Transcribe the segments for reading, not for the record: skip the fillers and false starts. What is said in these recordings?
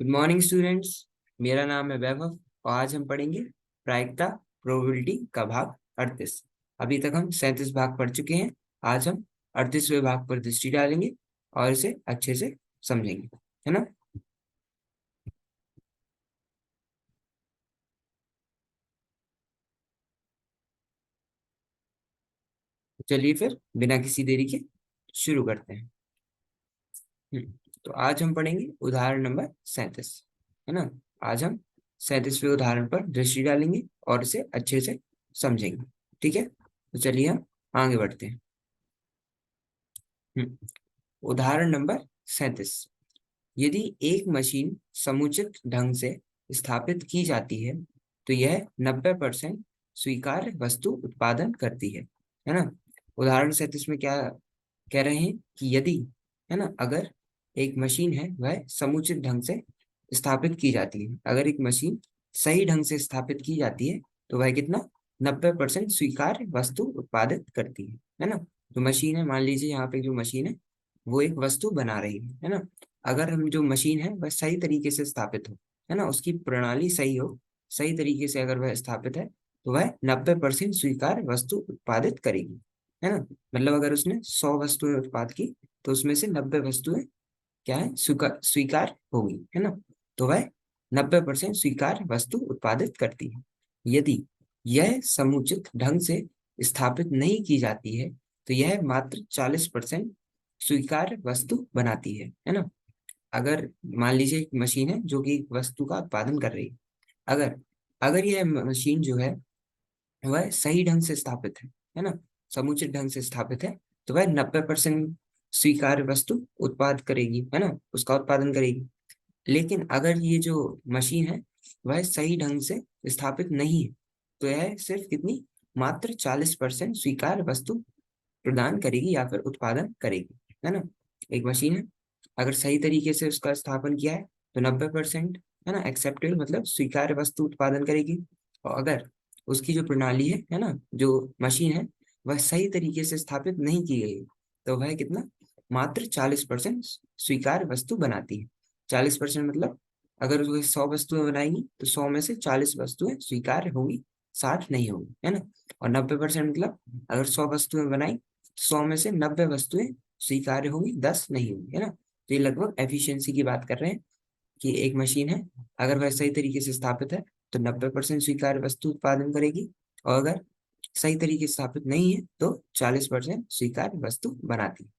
Good morning students. मेरा नाम है वैभव और आज हम पढ़ेंगे प्रायिकता प्रोबेबिलिटी का भाग 38। अभी तक हम 37 भाग पढ़ चुके हैं। आज हम 38वें भाग पर दृष्टि डालेंगे और इसे अच्छे से समझेंगे, है ना। चलिए फिर बिना किसी देरी के शुरू करते हैं। तो आज हम पढ़ेंगे उदाहरण नंबर 37, है ना। आज हम 37वें उदाहरण पर दृष्टि डालेंगे और इसे अच्छे से समझेंगे। ठीक है, तो चलिए हम आगे बढ़ते हैं। उदाहरण नंबर 37। यदि एक मशीन समुचित ढंग से स्थापित की जाती है तो यह 90% स्वीकार्य वस्तु उत्पादन करती है ना। उदाहरण 37 में क्या कह रहे हैं कि यदि, है ना, अगर एक मशीन है वह समुचित ढंग से स्थापित की जाती है, अगर एक मशीन सही ढंग से स्थापित की जाती है तो वह कितना 90% स्वीकार्य वस्तु उत्पादित करती है ना। जो मशीन है, मान लीजिए यहाँ पे जो मशीन है वो एक वस्तु बना रही है ना। अगर हम जो मशीन है वह सही तरीके से स्थापित हो, है ना, उसकी प्रणाली सही हो, सही तरीके से अगर वह स्थापित है तो वह 90% स्वीकार्य वस्तु उत्पादित करेगी, है ना। मतलब अगर उसने 100 वस्तुएं उत्पाद की तो उसमें से 90 वस्तुएं क्या है, स्वीकार होगी, है ना। तो वह 90% स्वीकार वस्तु उत्पादित करती है। यदि यह समुचित ढंग से स्थापित नहीं की जाती है तो यह मात्र 40% स्वीकार वस्तु बनाती है ना। अगर मान लीजिए एक मशीन है जो कि एक वस्तु का उत्पादन कर रही है, अगर अगर यह मशीन जो है वह सही ढंग से स्थापित है ना, समुचित ढंग से स्थापित है, तो वह 90% स्वीकार्य वस्तु उत्पाद करेगी, है ना, उसका उत्पादन करेगी। लेकिन अगर ये जो मशीन है वह सही ढंग से स्थापित नहीं है तो यह सिर्फ कितनी, मात्र 40% स्वीकार्य वस्तु प्रदान करेगी या फिर उत्पादन करेगी, है ना। एक मशीन है, अगर सही तरीके से उसका स्थापन किया है तो 90%, है ना, एक्सेप्टेबल मतलब स्वीकार्य वस्तु उत्पादन करेगी। और अगर उसकी जो प्रणाली है ना, जो मशीन है वह सही तरीके से स्थापित नहीं की गई तो वह कितना, मात्र 40% स्वीकार्य वस्तु बनाती है। 40% मतलब अगर वो 100 वस्तुएं बनाएंगी तो 100 में से 40 वस्तुएं स्वीकार्य होंगी, 60 नहीं होंगी, है ना। और 90% मतलब अगर 100 वस्तुएं बनाई तो 100 में से 90 वस्तुएं स्वीकार्य होंगी, 10 नहीं होंगी, है ना। तो ये लगभग एफिशिएंसी की बात कर रहे हैं कि एक मशीन है, अगर वह सही तरीके से स्थापित है तो 90% स्वीकार्य वस्तु उत्पादन करेगी, और अगर सही तरीके से स्थापित नहीं है तो 40% स्वीकार्य वस्तु बनाती है।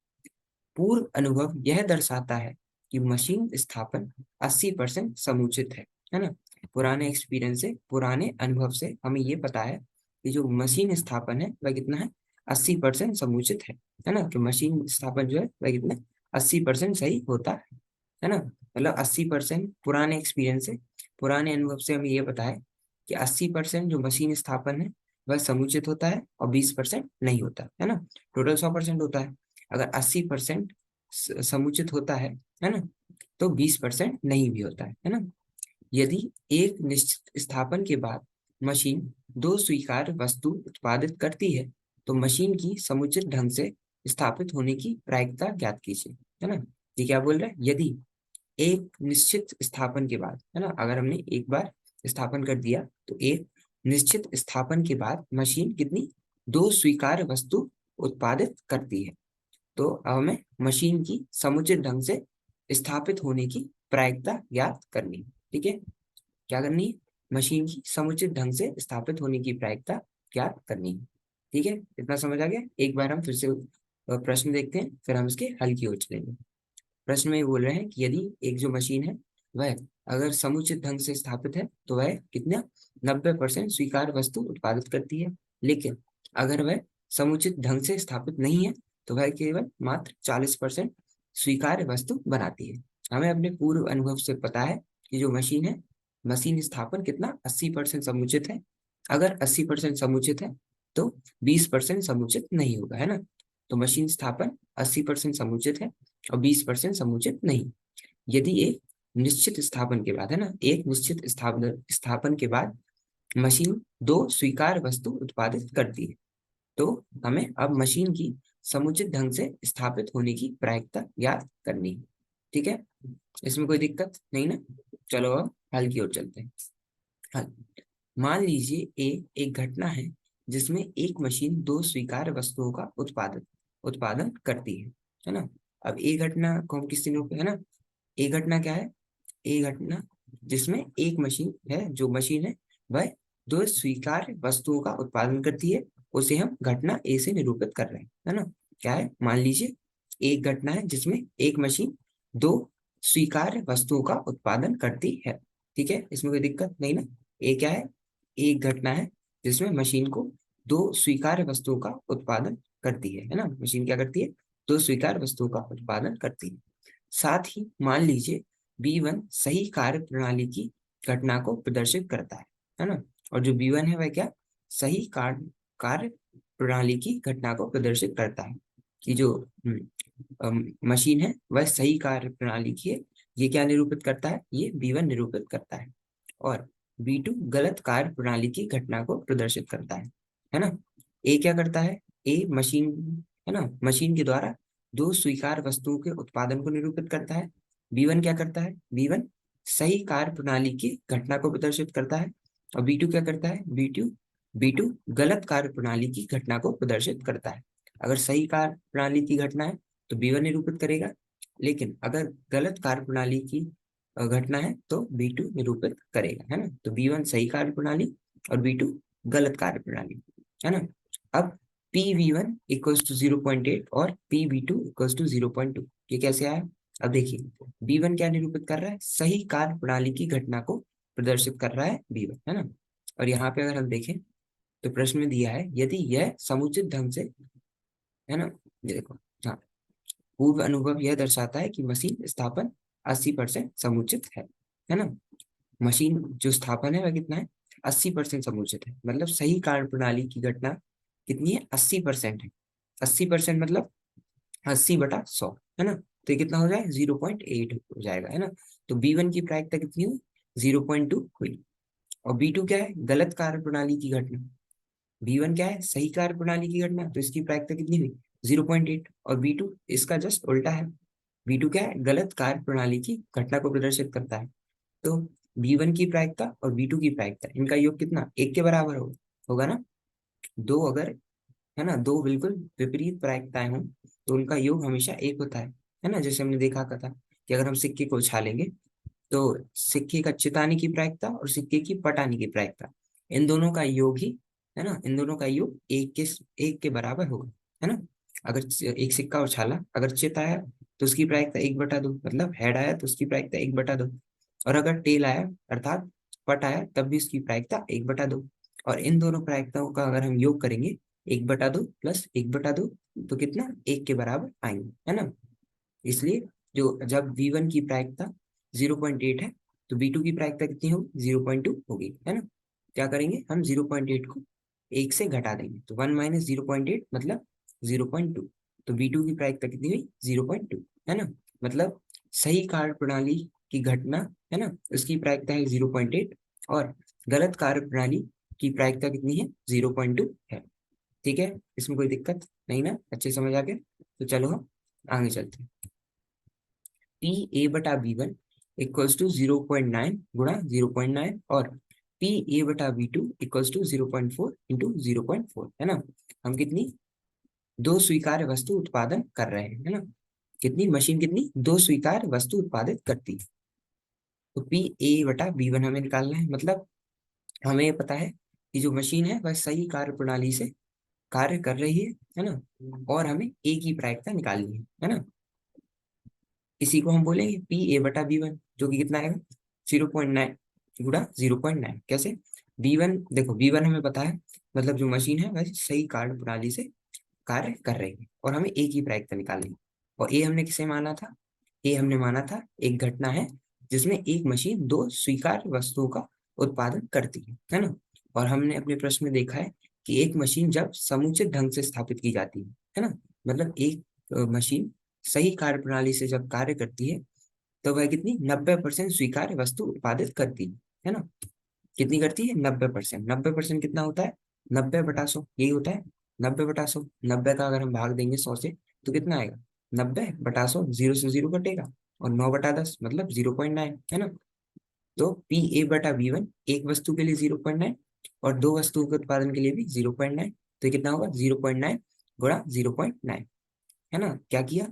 पूर्व अनुभव यह दर्शाता है कि मशीन स्थापन 80% समुचित है ना। पुराने एक्सपीरियंस से, पुराने अनुभव से हमें ये पता है कि जो मशीन स्थापन है वह कितना है, 80% समुचित है ना। कि मशीन स्थापन जो है वह कितना 80% सही होता है ना। मतलब 80% पुराने एक्सपीरियंस से, पुराने अनुभव से हमें ये पता है कि 80% जो मशीन स्थापन है वह समुचित होता है और 20% नहीं होता, है ना। टोटल 100% होता है। अगर 80% समुचित होता है ना, तो 20% नहीं भी होता है ना। यदि एक निश्चित स्थापन के बाद मशीन दो स्वीकार्य वस्तु उत्पादित करती है तो मशीन की समुचित ढंग से स्थापित होने की प्रायिकता ज्ञात कीजिए, है ना। ये क्या बोल रहा है, यदि एक निश्चित स्थापन के बाद, है ना, अगर हमने एक बार स्थापन कर दिया तो एक निश्चित स्थापन के बाद मशीन कितनी, दो स्वीकार्य वस्तु उत्पादित करती है। तो अब हमें मशीन की समुचित ढंग से स्थापित होने की प्रायिकता ज्ञात करनी है। ठीक है, क्या करनी है, मशीन की समुचित ढंग से स्थापित होने की प्रायिकता ज्ञात करनी है। ठीक है, इतना समझ आ गया। एक बार हम फिर से प्रश्न देखते हैं, फिर हम इसके हल की ओर चलेंगे। प्रश्न में ये बोल रहे हैं कि यदि एक जो मशीन है वह अगर समुचित ढंग से स्थापित है तो वह कितना, 90% स्वीकार्य वस्तु उत्पादित करती है। लेकिन अगर वह समुचित ढंग से स्थापित नहीं है तो वह केवल मात्र 40% स्वीकार्य वस्तु बनाती है। हमें अपने पूर्व अनुभव से पता है कि जो मशीन है, मशीन स्थापन कितना, 80% समुचित है। अगर 80% समुचित है तो 20% समुचित नहीं होगा, है ना। तो मशीन स्थापन 80% समुचित है और 20% समुचित नहीं। यदि एक निश्चित स्थापन के बाद, है ना, एक निश्चित स्थापन स्थापन के बाद मशीन दो स्वीकार्य वस्तु उत्पादित करती है तो हमें अब मशीन की समुचित ढंग से स्थापित होने की प्रायिकता ज्ञात करनी है। ठीक है, इसमें कोई दिक्कत नहीं ना। चलो अब हल की ओर चलते हैं। हल, मान लीजिए ए एक घटना है जिसमें एक मशीन दो स्वीकार्य वस्तुओं का उत्पादन उत्पादन करती है ना। अब ए घटना को हम किस दिनों पे, है ना, ए घटना क्या है, ए घटना जिसमें एक मशीन है, जो मशीन है वह दो स्वीकार्य वस्तुओं का उत्पादन करती है, उसे हम घटना ए से निरूपित कर रहे हैं, है ना। क्या है, मान लीजिए एक घटना है जिसमें एक मशीन दो स्वीकार्य वस्तुओं का उत्पादन करती है। ठीक है, इसमें कोई दिक्कत नहीं ना। ए क्या है, एक घटना है जिसमें मशीन को दो स्वीकार्य वस्तुओं का उत्पादन करती है ना। मशीन क्या करती है, दो स्वीकार्य वस्तुओं का उत्पादन करती है। साथ ही मान लीजिए B1 सही कार्य प्रणाली की घटना को प्रदर्शित करता है ना। और जो B1 है वह क्या, सही कार्य कार्य प्रणाली की घटना को प्रदर्शित करता है, कि जो मशीन है वह सही कार्य प्रणाली की है। ये क्या निरूपित करता है, ये B1 निरूपित करता है। और B2 गलत कार्य प्रणाली की घटना को प्रदर्शित करता है ना। ए क्या करता है, ए मशीन, है ना, मशीन के द्वारा दो स्वीकार वस्तुओं के उत्पादन को निरूपित करता है। B1 क्या करता है, B1 सही कार्य प्रणाली की घटना को प्रदर्शित करता है। और B2 क्या करता है, B2 गलत कार्य प्रणाली की घटना को प्रदर्शित करता है। अगर सही कार्य प्रणाली की घटना है तो B1 निरूपित करेगा, लेकिन अगर गलत कार्य प्रणाली की घटना है तो B2 निरूपित करेगा, है ना। तो B1 सही कार्य प्रणाली और B2 गलत कार्य प्रणाली, है ना। अब PV1 इक्वल्स टू 0.8 और PV2 इक्वल्स टू 0.2, ये कैसे आया। अब देखिए B1 क्या निरूपित कर रहा है, सही कार्य प्रणाली की घटना को प्रदर्शित कर रहा है B1, है ना। और यहाँ पे अगर हम देखें तो प्रश्न में दिया है यदि यह समुचित ढंग से, है ना, ये देखो, हाँ, पूर्व अनुभव यह दर्शाता है कि मशीन स्थापन 80% समुचित है ना। मशीन जो स्थापन है वह कितना है, 80% समुचित है, मतलब सही कार्य प्रणाली की घटना कितनी है, 80% है। 80% मतलब 80/100, है ना। तो ये कितना हो जाए, 0.8 हो जाएगा, है ना। तो B1 की प्रायिकता कितनी हुई, 0.2 हुई। और B2 क्या है, गलत कार्य प्रणाली की घटना। B1 क्या है, सही कार्य प्रणाली की घटना, तो इसकी प्रायिकता कितनी हुई, 0.8। और B2 इसका जस्ट उल्टा है, B2 क्या है, गलत कार्य प्रणाली की घटना को प्रदर्शित करता है। तो B1 की प्रायिकता और B2 की प्रायिकता, इनका योग कितना, एक के बराबर होगा ना। दो अगर, है ना, दो बिल्कुल विपरीत प्रायिकताएं हों तो उनका योग हमेशा एक होता है ना। जैसे हमने देखा था कि अगर हम सिक्के को उछालेंगे तो सिक्के का चिताने की प्रायिकता और सिक्के की पटाने की प्रायिकता, इन दोनों का योग ही, है ना, इन दोनों का योग एक के बराबर होगा, है ना। अगर एक सिक्का उछाला, अगर चित आया तो उसकी प्रायिकता 1/2, मतलब हेड आया तो उसकी प्रायिकता 1/2। और अगर टेल आया अर्थात पट आया तब भी उसकी प्रायिकता 1/2। और इन दोनों प्रायिकताओं का अगर हम योग करेंगे 1/2 प्लस 1/2, तो कितना, एक के बराबर आएंगे, है ना। इसलिए जो जब V1 की प्रायिकता 0.8 है तो B2 की प्रायिकता कितनी होगी, 0.2 होगी, है ना। क्या करेंगे हम, 0.8 को एक से घटा देंगे, तो 1 माइनस 0.8 मतलब 0.2। तो B2 की प्रायिकता कितनी हुई, 0.2, है ना। मतलब सही कार्य प्रणाली की घटना, है ना, उसकी प्रायिकता है 0.8, और गलत कार्य प्रणाली की प्रायिकता कितनी है, 0.2 है। ठीक है, इसमें कोई दिक्कत नहीं ना, अच्छे समझ आ गए। तो चलो हम आगे चलते हैं। PA/B1 इक्वल्स टू 0.9 गुणा 0.9 और PA/B2 इक्वल्स टू 0.4 इंटू 0.4, है ना। हम कितनी, दो स्वीकार्य वस्तु उत्पादन कर रहे हैं, है ना। कितनी मशीन, कितनी, दो स्वीकार्य वस्तु उत्पादित करती है। तो PA/B1 हमें निकालना है, मतलब हमें ये पता है कि जो मशीन है वह सही कार्य प्रणाली से कार्य कर रही है ना। और हमें ए की प्रायिकता निकालनी है ना। इसी को हम बोलेंगे PA/B1, जो कि कितना आएगा, 0.9 गुणा 0.9। कैसे, B1 देखो, B1 हमें पता है, मतलब जो मशीन है वह सही कार्य प्रणाली से कार्य कर रही है, और हमें ए की प्रायिकता निकालनी है। और ए हमने किसे माना था, ए हमने माना था एक घटना है जिसमें एक मशीन दो स्वीकार्य वस्तुओं का उत्पादन करती है ना। और हमने अपने प्रश्न में देखा है कि एक मशीन जब समुचित ढंग से स्थापित की जाती है ना, मतलब एक मशीन सही कार्य प्रणाली से जब कार्य करती है तो वह कितनी, 90% स्वीकार्य वस्तु उत्पादित करती है ना। कितनी करती है, 90%। 90% कितना होता है, 90/100, यही होता है 90/100। 90 का अगर हम भाग देंगे 100 से तो कितना आएगा, 90/100, जीरो से जीरो कटेगा, और 9/10 मतलब 0.9, है ना। तो पी ए बटा बी वन एक वस्तु के लिए 0.9 और दो वस्तुओं के उत्पादन के लिए भी 0.9, तो कितना होगा 0.9 गुणा 0.9, है ना। क्या किया,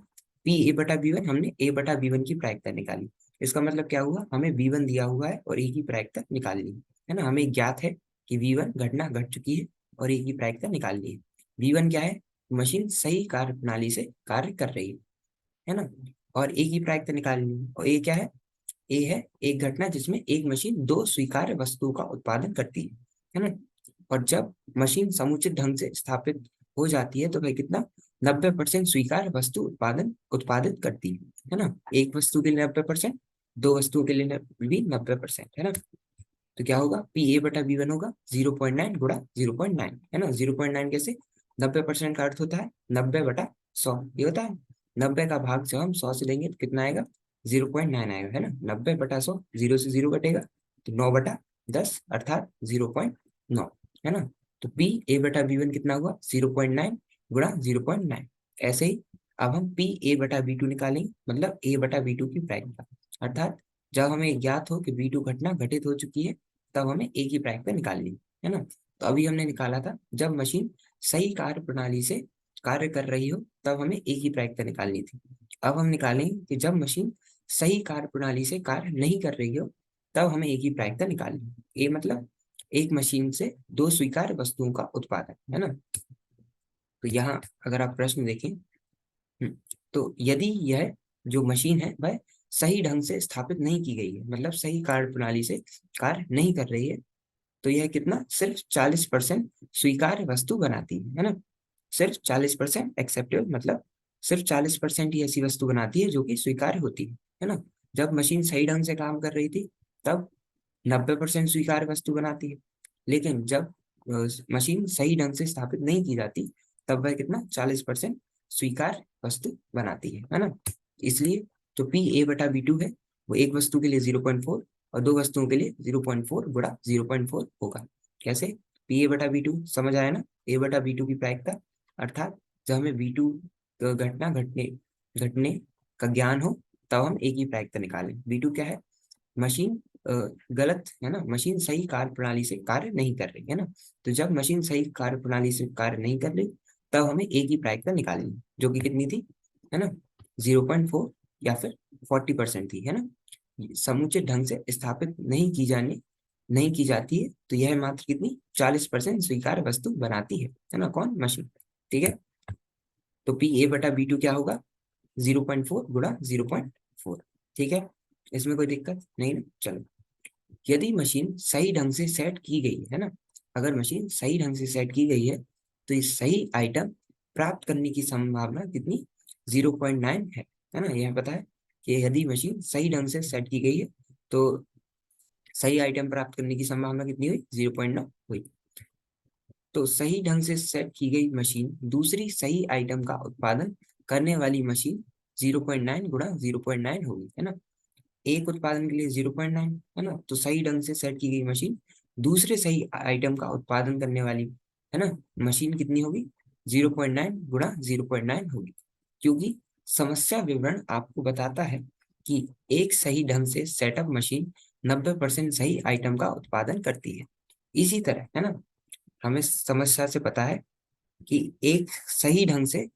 पी ए बटा बी वन, हमने ए बटा बी वन की प्रायिकता निकाली। इसका मतलब क्या हुआ, हमें बी वन दिया हुआ है और ए की प्रायिकता निकालनी है ना। हमें ज्ञात है कि बी वन घटना घट चुकी है और ए की प्रायिकता निकालनी है। बी वन क्या है, मशीन सही कार्य प्रणाली से कार्य कर रही है ना। और ए की प्रायिकता निकालनी है, और ए क्या है एक घटना जिसमें एक मशीन दो स्वीकार्य वस्तुओं का उत्पादन करती है ना। और जब मशीन समुचित ढंग से स्थापित हो जाती है तो वह कितना 90% स्वीकार्य वस्तु उत्पादन उत्पादित करती है ना। एक वस्तु के लिए 90%, दो वस्तुओं के लिए भी 90%, है ना। तो क्या होगा, पी ए बटा बी वन होगा 0.9 गुणा 0.9, है ना। 0.9 कैसे, 90% का अर्थ होता है 90/100, ये होता है। 90 का भाग जब हम 100 से देंगे तो कितना आएगा, 0.9 आएगा, है ना। 90/100, 0 से 0 कटेगा तो 9/10 अर्थात 0.9, है ना। तो पी ए बटा बी वन कितना हुआ, 0.9 गुणा 0.9। ऐसे ही अब हम पी ए बटा बी टू निकालेंगे, मतलब ए बटा बी टू की प्रायिकता, अर्थात जब हमें ज्ञात हो कि बी टू घटना घटित हो चुकी है तब हमें ए की प्रायिकता निकालनी है ना। तो अभी हमने निकाला था जब मशीन सही कार्य प्रणाली से कार्य कर रही हो तब हमें ए की प्रायिकता निकालनी थी। अब हम निकालेंगे कि जब मशीन सही कार्य प्रणाली से कार्य नहीं कर रही हो तब हमें ए की प्रायिकता निकालनी है। ए मतलब एक मशीन से दो स्वीकार्य वस्तुओं का उत्पादन, है ना। तो यहाँ अगर आप प्रश्न देखें, तो यदि यह जो मशीन है वह सही ढंग से स्थापित नहीं की गई है, मतलब सही कार्य प्रणाली से कार्य नहीं कर रही है, तो यह कितना सिर्फ 40% स्वीकार्य वस्तु बनाती है ना। सिर्फ 40% एक्सेप्टेबल, मतलब सिर्फ 40% ही ऐसी वस्तु बनाती है जो कि स्वीकार्य होती है ना। जब मशीन सही ढंग से काम कर रही थी तब 90% स्वीकार्य वस्तु बनाती है, लेकिन जब मशीन सही ढंग से स्थापित नहीं की जाती तब वह कितना 40% स्वीकार्य वस्तु बनाती है ना। इसलिए जो पी ए बटा बी टू है वो एक वस्तु के लिए 0.4 और दो वस्तुओं के लिए 0.4 गुणा 0.4 होगा। कैसे, पी ए बटा बी टू समझ आया ना, ए बटा बी टू की प्रायिकता, अर्थात जब हमें बी टू घटना घटने घटने का ज्ञान हो तब हम ए की प्रायिकता निकालें। बी टू क्या है, मशीन गलत है ना, मशीन सही कार्य प्रणाली से कार्य नहीं कर रही है ना। तो जब मशीन सही कार्य प्रणाली से कार्य नहीं कर रही तब हमें ए की प्रायिकता निकालनी है, जो कि कितनी थी, है ना, 0.4 या फिर 40% थी, है ना। समुचित ढंग से स्थापित नहीं की जाती है तो यह मात्र कितनी 40% स्वीकार्य वस्तु बनाती है ना, कौन, मशीन। ठीक है, तो पी ए बटा बी टू क्या होगा, 0.4 गुणा 0.4। ठीक है, इसमें कोई दिक्कत नहीं ना। चलो, यदि मशीन सही ढंग से सेट की गई है ना, अगर मशीन सही ढंग से सेट की गई है तो इस सही आइटम प्राप्त करने की संभावना कितनी, 0.9 है ना। यह पता है कि यदि मशीन सही ढंग से सेट की गई है तो सही आइटम प्राप्त करने की संभावना कितनी हुई, 0.9 हुई। तो सही ढंग से सेट की गई मशीन दूसरी सही आइटम का उत्पादन करने वाली मशीन 0.9 गुणा 0.9 होगी, है ना। एक उत्पादन के लिए 0.9, है ना, तो सही ढंग से सेट की गई मशीन दूसरे सही आइटम का उत्पादन करने वाली, है ना, मशीन कितनी होगी, 0.9 गुणा 0.9 होगी। क्योंकि समस्या विवरण आपको बताता है कि एक सही ढंग से सेटअप मशीन 90% सही आइटम का उत्पादन करती है। इसी तरह, है ना, हमें समस्या से पता है कि एक सही ढंग से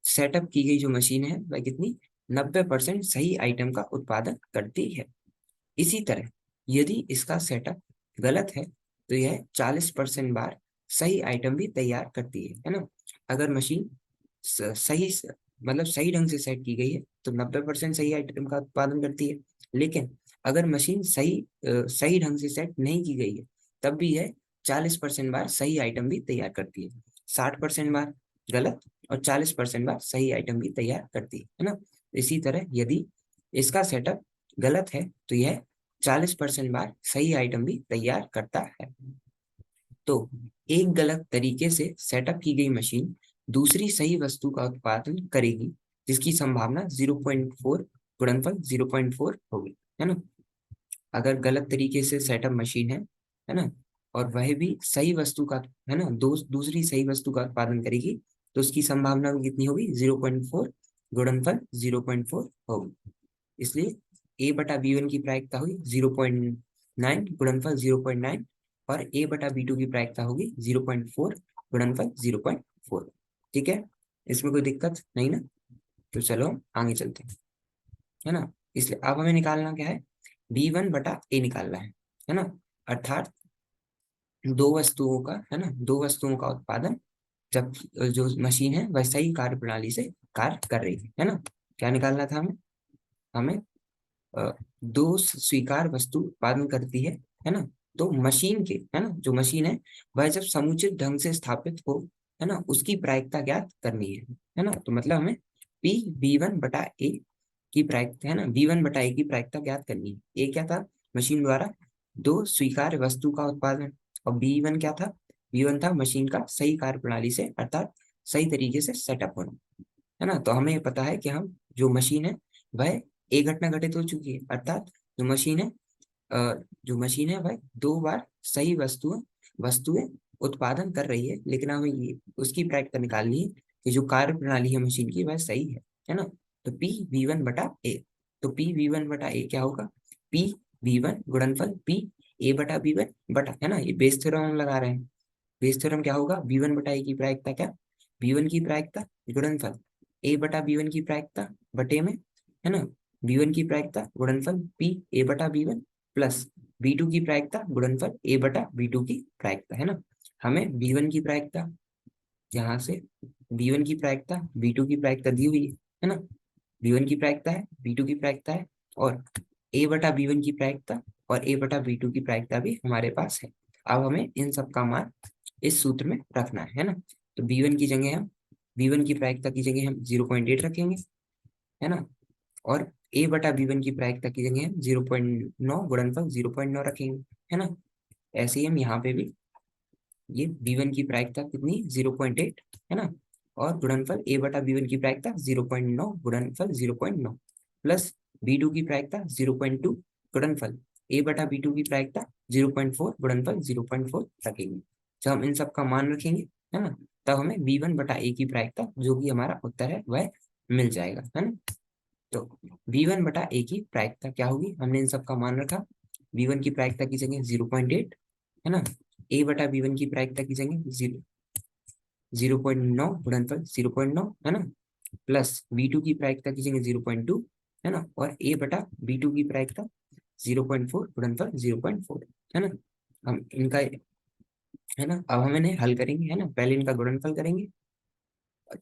सेटअप की गई जो मशीन है वह कितनी 90% सही आइटम का उत्पादन करती है। इसी तरह यदि इसका सेटअप गलत है तो यह 40% बार सही आइटम भी तैयार करती है ना। अगर मशीन सही मतलब सही ढंग से सेट की गई है तो 90% सही आइटम का उत्पादन करती है, लेकिन अगर मशीन सही ढंग से सेट नहीं की गई है तब भी यह 40% बार सही आइटम भी तैयार करती है। 60% बार गलत और 40% बार सही आइटम भी तैयार करती है ना। इसी तरह यदि इसका सेटअप गलत है तो यह 40% बार सही आइटम भी तैयार करता है। तो एक गलत तरीके से सेटअप की गई मशीन दूसरी सही वस्तु का उत्पादन करेगी जिसकी संभावना 0.4 गुणनफल 0.4 होगी, है ना। अगर गलत तरीके से सेटअप मशीन है ना, और वह भी सही वस्तु का, है ना, दूसरी सही वस्तु का उत्पादन करेगी तो उसकी संभावना कितनी होगी, 0.4 गुणनफल 0.4 होगी। इसलिए ए बटा बी वन की प्रायिकता हुई 0.9 9 गुणनफल 0.9 और a बटा b2 की प्रायिकता होगी 0.4 गुणनफल 0.4। ठीक है, इसमें कोई दिक्कत नहीं ना? तो चलो हम आगे चलते हैं, है ना। इसलिए अब हमें निकालना क्या है, b1 बटा a निकालना है ना। अर्थात दो वस्तुओं का, है ना, दो वस्तुओं का उत्पादन जब जो मशीन है वह सही कार्य प्रणाली से कार्य कर रही है ना। क्या निकालना था हमें? हमें दो स्वीकार वस्तु उत्पादन करती है ना। तो मशीन के, है ना, जो मशीन है वह जब समुचित ढंग से स्थापित हो, है ना, उसकी प्रायिकता ज्ञात करनी है ना। तो मतलब हमें पी बी वन बटा ए की प्रायिकता, है ना, बी वन बटा ए की प्रायिकता ज्ञात करनी है। ए क्या था? मशीन द्वारा दो स्वीकार्य वस्तु का उत्पादन। और बी वन क्या था? बी वन था मशीन का सही कार्य प्रणाली से, अर्थात सही तरीके से सेटअप होना, है ना। तो हमें ये पता है कि हम जो मशीन है वह एक घटना घटित हो चुकी है, अर्थात जो मशीन है जो मशीन है वह दो बार सही वस्तुएं वस्तुएं उत्पादन कर रही है, लेकिन हमें ये उसकी प्रायिकता निकालनी है कि जो कार्य प्रणाली है मशीन की वह सही है ना। तो पी वी वन बटा ए, तो पी वी वन बटा ए क्या होगा? पी वी वन गुणनफल पी ए बटा बी वन बटा, है ना, ये बेस थ्योरम हम लगा रहे हैं। बेस थ्योरम क्या होगा? बी वन बटा ए की प्रायिकता क्या? बी वन की प्रायिकता गुणनफल ए बटा बी वन की प्रायिकता बटे में, है ना, बी वन की प्रायिकता गुणनफल पी ए बटा B one plus B two की प्रायिकता गुणनफल ए बटा बी टू की प्रायिकता, है ना। हमें बी वन की प्रायिकता, यहाँ से बी वन की प्रायिकता बी टू की प्रायिकता दी हुई है ना। बी वन की प्रायिकता है, बी टू की प्रायिकता है, और ए बटा बी वन की प्रायिकता और ए बटा बी टू की प्रायिकता भी हमारे पास है। अब हमें इन सब का मान इस सूत्र में रखना है ना। तो बी वन की जगह हम, बी वन की प्रायिकता की जगह हम 0.8 रखेंगे, है ना। और ए बटा बी वन की प्रायिकता की जगह हम 0.9 गुणनफल 0.9 रखेंगे, है ना। ऐसे ही हम यहाँ पे भी ये b1 की प्रायिकता कितनी? 0.8, है ना। और गुणनफल a बटा b1 की प्रायिकता 0.9 गुणनफल 0.9 प्लस b2 की प्रायिकता 0.2 गुणनफल a बटा b2 की प्रायिकता 0.4 गुणनफल 0.4 रखेंगे। जब हम इन सब का मान रखेंगे, है ना, तब हमें b1 बटा a की प्रायिकता, जो कि हमारा उत्तर है, वह मिल जाएगा, है ना। तो b1 बटा a की प्रायिकता क्या होगी? हमने इन सब का मान रखा। b1 की प्रायिकता की जगह 0.8, है ना। a बटा b1 की प्रायिकता की जगह 0.9 गुणनफल 0.9, है ना, प्लस b2 की प्रायिकता की जगह 0.2, है ना, और a बटा b2 की प्रायिकता 0.4 गुणनफल 0.4, है ना। हम इनका, है ना, अब हम इन्हें हल करेंगे, है ना। पहले इनका गुणनफल करेंगे,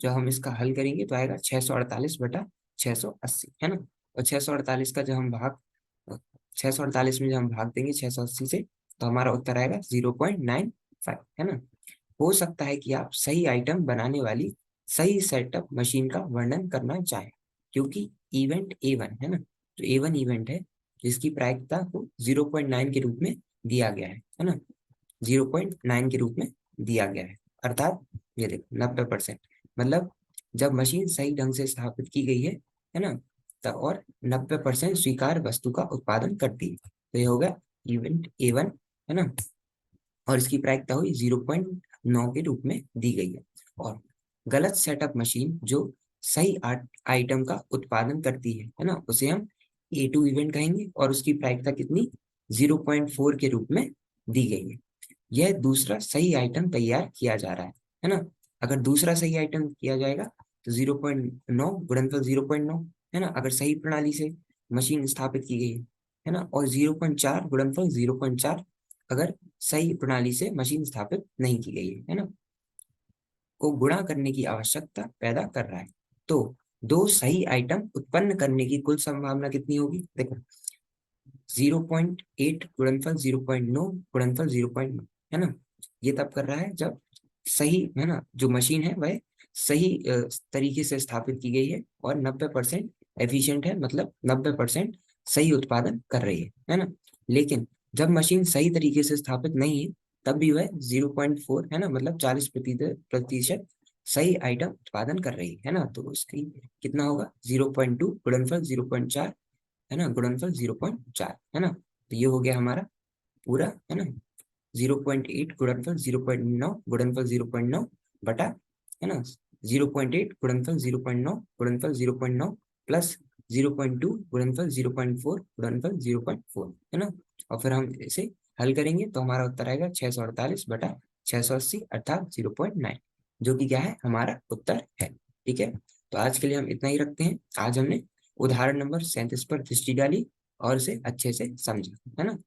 जब हम इसका हल करेंगे तो आएगा 648 बटा 680, है ना। और 648 का जब हम भाग 648 में जब हम भाग देंगे 680 से, तो हमारा उत्तर आएगा 0.95, है ना। हो सकता है कि आप सही आइटम बनाने वाली सही सेटअप मशीन का वर्णन करना चाहें, क्योंकि इवेंट A1 है ना, तो A1 इवेंट है जिसकी प्रायिकता को 0.9 के रूप में दिया गया है ना, 0.9 के रूप में दिया गया है। अर्थात ये देखो 90%, मतलब जब मशीन सही ढंग से स्थापित की गई है ना, तब और 90% स्वीकार वस्तु का उत्पादन करती है। तो ये होगा इवेंट A1, है ना, और इसकी प्रायिकता हुई 0.9 के रूप में दी गई है। और गलत सेटअप मशीन जो सही आइटम का उत्पादन करती है ना, उसे हम A2 इवेंट कहेंगे, और उसकी प्रायिकता कितनी? 0.4 के रूप में दी गई है। यह दूसरा सही आइटम तैयार किया जा रहा है ना। अगर दूसरा सही आइटम किया जाएगा तो 0.9 गुणनफल 0.9, है ना, अगर सही प्रणाली से मशीन स्थापित की गई है ना। और 0.4 गुणनफल 0.4 अगर सही प्रणाली से मशीन स्थापित नहीं की गई है ना, को गुणा करने की आवश्यकता पैदा कर रहा है। तो दो सही आइटम उत्पन्न करने की कुल संभावना कितनी होगी? देखो 0.8 गुणनफल 0.9 गुणनफल 0.9, है ना। ये तब कर रहा है जब सही, है ना, जो मशीन है वह सही तरीके से स्थापित की गई है और 90% एफिशिएंट है, मतलब 90% सही उत्पादन कर रही है ना। लेकिन जब मशीन सही तरीके से स्थापित नहीं है, तब भी वह 0.4, है ना, मतलब 40% सही आइटम उत्पादन कर रही है ना। तो उसकी कितना होगा? 0.2 गुणनफल 0.4, है ना, गुणनफल 0.4, है ना। तो ये हो गया हमारा पूरा, है ना, 0.8 गुणनफल 0.9 गुणनफल 0.9 बटा, है ना, 0.8 गुणनफल 0.9 गुणनफल 0.9 प्लस 0.2 गुणनफल 0.4 गुणनफल 0.4, है ना। और फिर हम इसे हल करेंगे तो हमारा उत्तर आएगा 648/680 अर्थात 0.9, जो कि क्या है, हमारा उत्तर है। ठीक है, तो आज के लिए हम इतना ही रखते हैं। आज हमने उदाहरण नंबर 37 पर दृष्टि डाली और इसे अच्छे से समझा, है ना।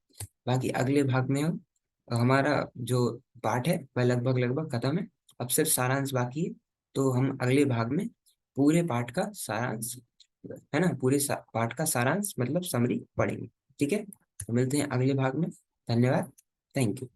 बाकी अगले भाग में हम हमारा जो पाठ है वह लगभग लगभग खत्म है, अब सिर्फ सारांश बाकी है। तो हम अगले भाग में पूरे पाठ का सारांश, है ना, पूरे पाठ का सारांश मतलब समरी पढ़ेंगे। ठीक है, तो मिलते हैं अगले भाग में। धन्यवाद। Thank you.